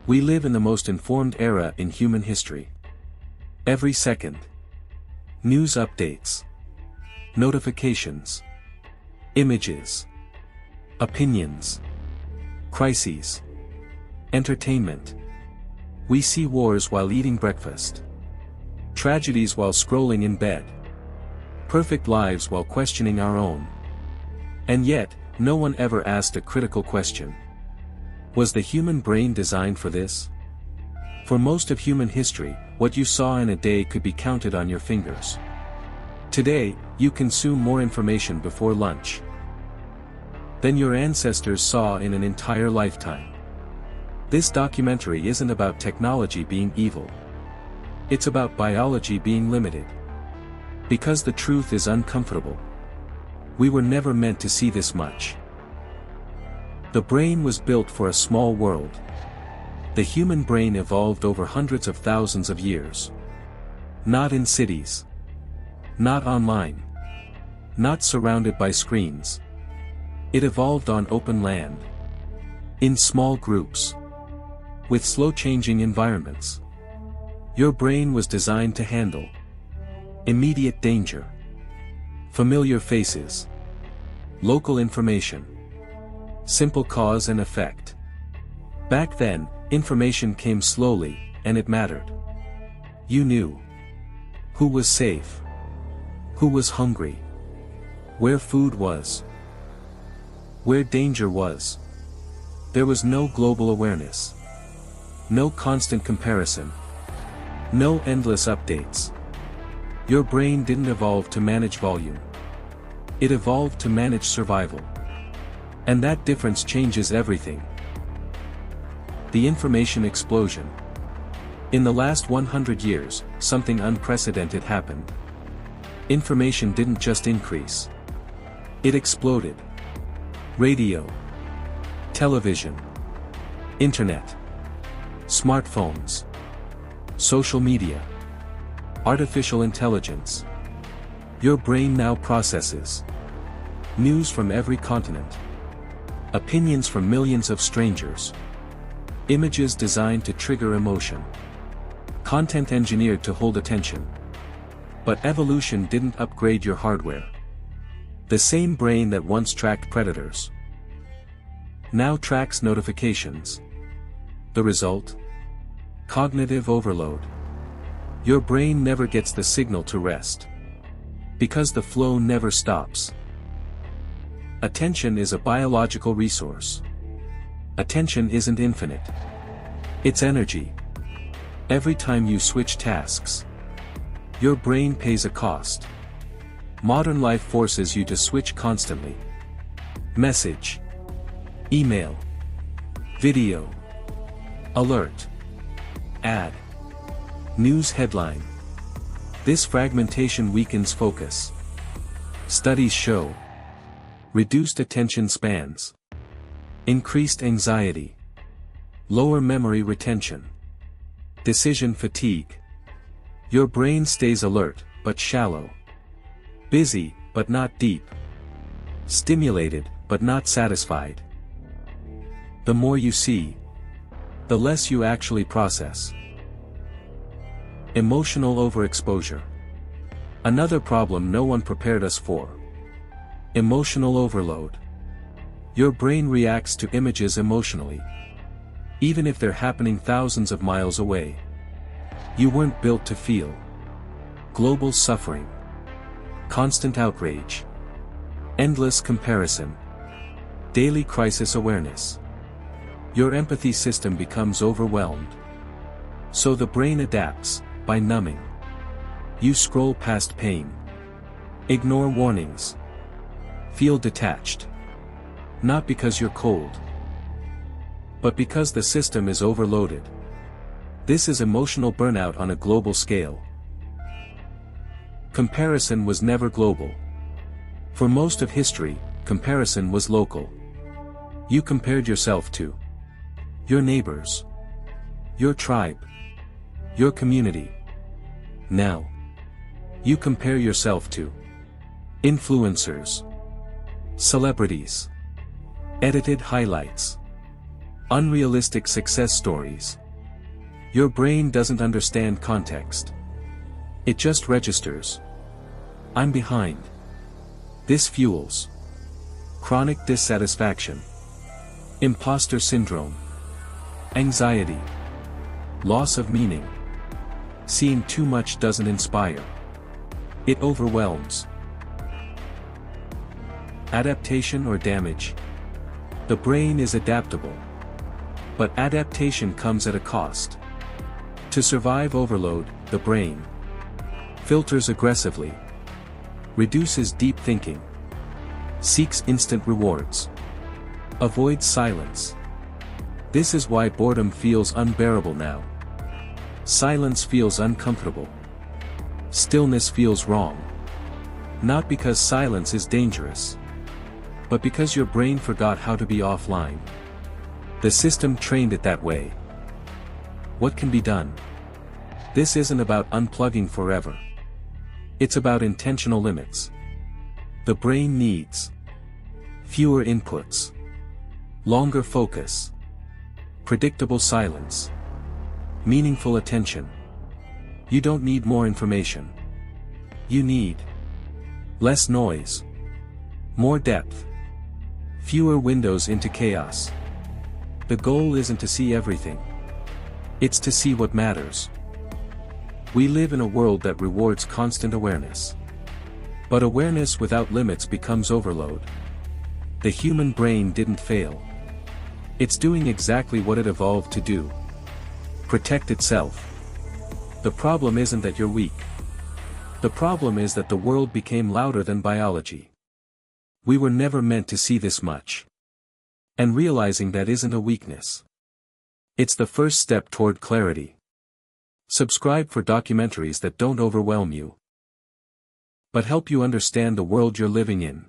We live in the most informed era in human history. Every second. News updates. Notifications. Images. Opinions. Crises. Entertainment. We see wars while eating breakfast. Tragedies while scrolling in bed. Perfect lives while questioning our own. And yet, no one ever asked a critical question. Was the human brain designed for this? For most of human history, what you saw in a day could be counted on your fingers. Today, you consume more information before lunch than your ancestors saw in an entire lifetime. This documentary isn't about technology being evil. It's about biology being limited. Because the truth is uncomfortable. We were never meant to see this much. The brain was built for a small world. The human brain evolved over hundreds of thousands of years. Not in cities. Not online. Not surrounded by screens. It evolved on open land. In small groups. With slow-changing environments. Your brain was designed to handle immediate danger, familiar faces, local information, simple cause and effect. Back then, information came slowly, and it mattered. You knew who was safe, who was hungry, where food was, where danger was. There was no global awareness, no constant comparison, no endless updates. Your brain didn't evolve to manage volume. It evolved to manage survival. And that difference changes everything. The information explosion. In the last 100 years, something unprecedented happened. Information didn't just increase. It exploded. Radio. Television. Internet. Smartphones. Social media. Artificial intelligence. Your brain now processes news from every continent. Opinions from millions of strangers. Images designed to trigger emotion. Content engineered to hold attention. But evolution didn't upgrade your hardware. The same brain that once tracked predators now tracks notifications. The result? Cognitive overload. Your brain never gets the signal to rest. Because the flow never stops. Attention is a biological resource. Attention isn't infinite. It's energy. Every time you switch tasks, your brain pays a cost. Modern life forces you to switch constantly. Message. Email. Video. Alert. Ad. News headline. This fragmentation weakens focus. Studies show reduced attention spans, increased anxiety, lower memory retention, decision fatigue. Your brain stays alert, but shallow. Busy, but not deep. Stimulated, but not satisfied. The more you see, the less you actually process. Emotional overexposure. Another problem no one prepared us for. Emotional overload. Your brain reacts to images emotionally. Even if they're happening thousands of miles away. You weren't built to feel global suffering, constant outrage, endless comparison, daily crisis awareness. Your empathy system becomes overwhelmed. So the brain adapts, by numbing. You scroll past pain. Ignore warnings. Feel detached. Not because you're cold, but because the system is overloaded. This is emotional burnout on a global scale. Comparison was never global. For most of history, comparison was local. You compared yourself to your neighbors, your tribe, your community. Now, you compare yourself to influencers, celebrities, edited highlights, Unrealistic success stories. Your brain doesn't understand context. It just registers. I'm behind. This fuels chronic dissatisfaction, imposter syndrome, anxiety, loss of meaning. Seeing too much doesn't inspire. It overwhelms. Adaptation or damage. The brain is adaptable. But adaptation comes at a cost. To survive overload, the brain filters aggressively, reduces deep thinking, seeks instant rewards, avoids silence. This is why boredom feels unbearable now. Silence feels uncomfortable. Stillness feels wrong. Not because silence is dangerous, but because your brain forgot how to be offline. The system trained it that way. What can be done? This isn't about unplugging forever. It's about intentional limits. The brain needs fewer inputs, longer focus, predictable silence, meaningful attention. You don't need more information. You need less noise, more depth, fewer windows into chaos. The goal isn't to see everything. It's to see what matters. We live in a world that rewards constant awareness. But awareness without limits becomes overload. The human brain didn't fail. It's doing exactly what it evolved to do. Protect itself. The problem isn't that you're weak. The problem is that the world became louder than biology. We were never meant to see this much. And realizing that isn't a weakness. It's the first step toward clarity. Subscribe for documentaries that don't overwhelm you, but help you understand the world you're living in.